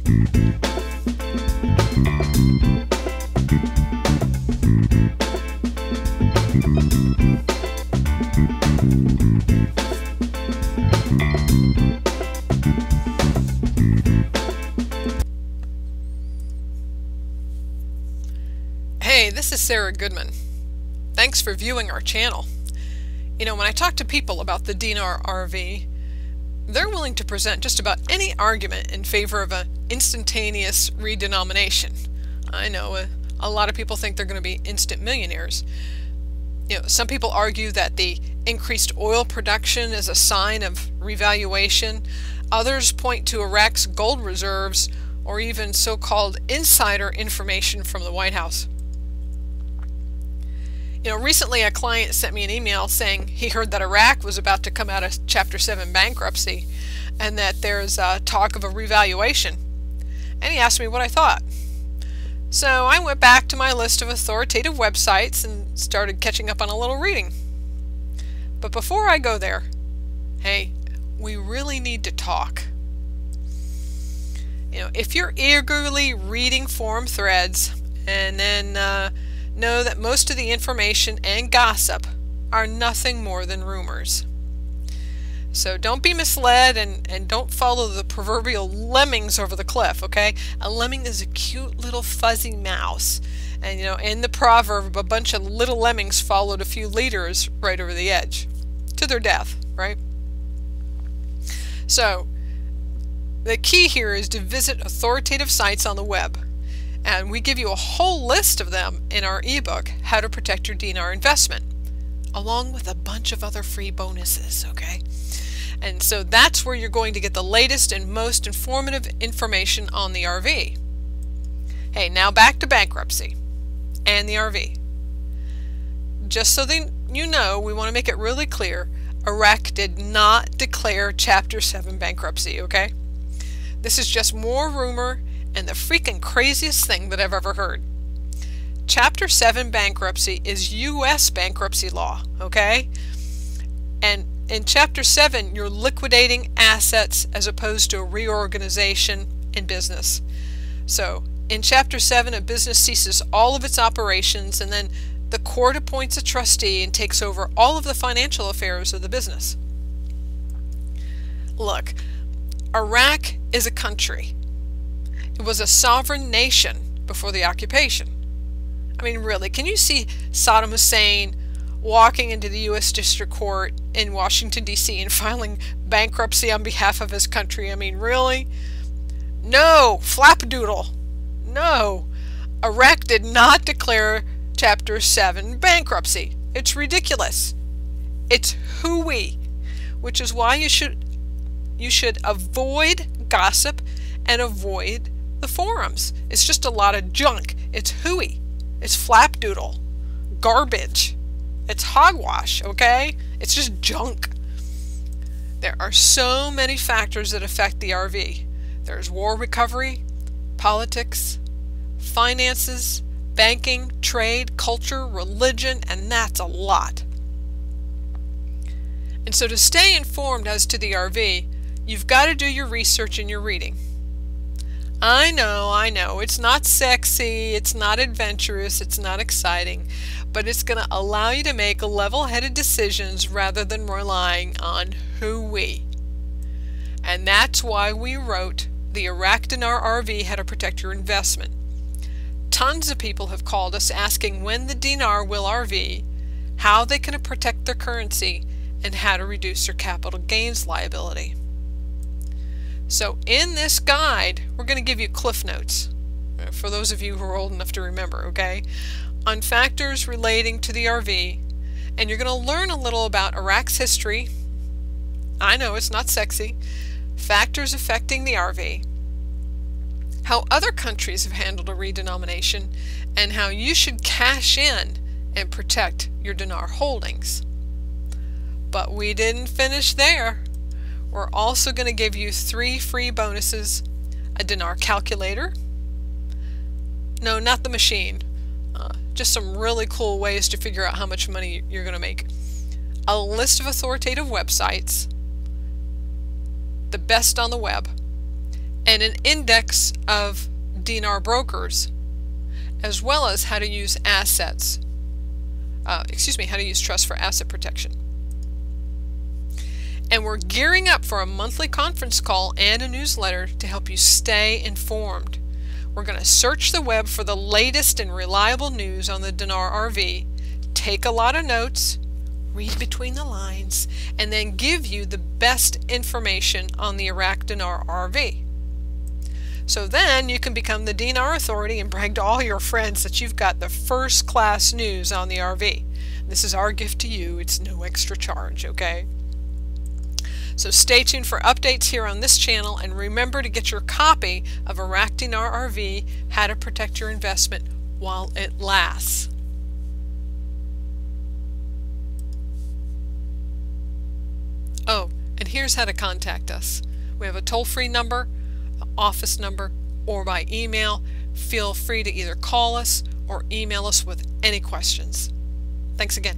Hey, this is Sarah Goodman. Thanks for viewing our channel. You know, when I talk to people about the Dinar RV, they're willing to present just about any argument in favor of an instantaneous redenomination. I know a lot of people think they're going to be instant millionaires. You know, some people argue that the increased oil production is a sign of revaluation. Others point to Iraq's gold reserves or even so-called insider information from the White House. You know, recently a client sent me an email saying he heard that Iraq was about to come out of Chapter 7 bankruptcy and that there's talk of a revaluation. And he asked me what I thought. So I went back to my list of authoritative websites and started catching up on a little reading. But before I go there, hey, we really need to talk. You know, if you're eagerly reading forum threads and then know that most of the information and gossip are nothing more than rumors. So don't be misled and don't follow the proverbial lemmings over the cliff, okay? A lemming is a cute little fuzzy mouse. And you know, in the proverb, a bunch of little lemmings followed a few leaders right over the edge to their death, right? So the key here is to visit authoritative sites on the web. And we give you a whole list of them in our ebook, How to Protect Your Dinar Investment, along with a bunch of other free bonuses, okay? And so that's where you're going to get the latest and most informative information on the RV. Hey, now back to bankruptcy and the RV. Just so that you know, we want to make it really clear, Iraq did not declare Chapter 7 bankruptcy, okay? This is just more rumor and the freaking craziest thing that I've ever heard. Chapter 7 bankruptcy is U.S. bankruptcy law, okay? And in Chapter 7, you're liquidating assets as opposed to a reorganization in business. So, in Chapter 7, a business ceases all of its operations and then the court appoints a trustee and takes over all of the financial affairs of the business. Look, Iraq is a country. It was a sovereign nation before the occupation. I mean, really, can you see Saddam Hussein walking into the U.S. District Court in Washington, D.C. and filing bankruptcy on behalf of his country? I mean, really? No! Flapdoodle! No! Iraq did not declare Chapter 7 bankruptcy. It's ridiculous. It's hooey, which is why you should avoid gossip and avoid the forums. It's just a lot of junk. It's hooey. It's flapdoodle. Garbage. It's hogwash, okay? It's just junk. There are so many factors that affect the RV. There's war recovery, politics, finances, banking, trade, culture, religion, and that's a lot. And so to stay informed as to the RV, you've got to do your research and your reading. I know, it's not sexy, it's not adventurous, it's not exciting, but it's going to allow you to make level-headed decisions rather than relying on hooey. And that's why we wrote the Iraq Dinar RV, How to Protect Your Investment. Tons of people have called us asking when the dinar will RV, how they can protect their currency, and how to reduce their capital gains liability. So in this guide, we're going to give you cliff notes, for those of you who are old enough to remember, okay, on factors relating to the RV, and you're going to learn a little about Iraq's history. I know it's not sexy. Factors affecting the RV, how other countries have handled a redenomination, and how you should cash in and protect your dinar holdings. But we didn't finish there. We're also going to give you 3 free bonuses: a Dinar Calculator. No, not the machine. Just some really cool ways to figure out how much money you're going to make. A list of authoritative websites, the best on the web, and an index of Dinar Brokers, as well as how to use assets. How to use trust for asset protection. And we're gearing up for a monthly conference call and a newsletter to help you stay informed. We're going to search the web for the latest and reliable news on the Dinar RV, take a lot of notes, read between the lines, and then give you the best information on the Iraq Dinar RV. So then you can become the Dinar authority and brag to all your friends that you've got the first class news on the RV. This is our gift to you. It's no extra charge, okay? So stay tuned for updates here on this channel, and remember to get your copy of Iraq Dinar RV, How to Protect Your Investment While It Lasts. Oh, and here's how to contact us. We have a toll-free number, an office number, or by email. Feel free to either call us or email us with any questions. Thanks again.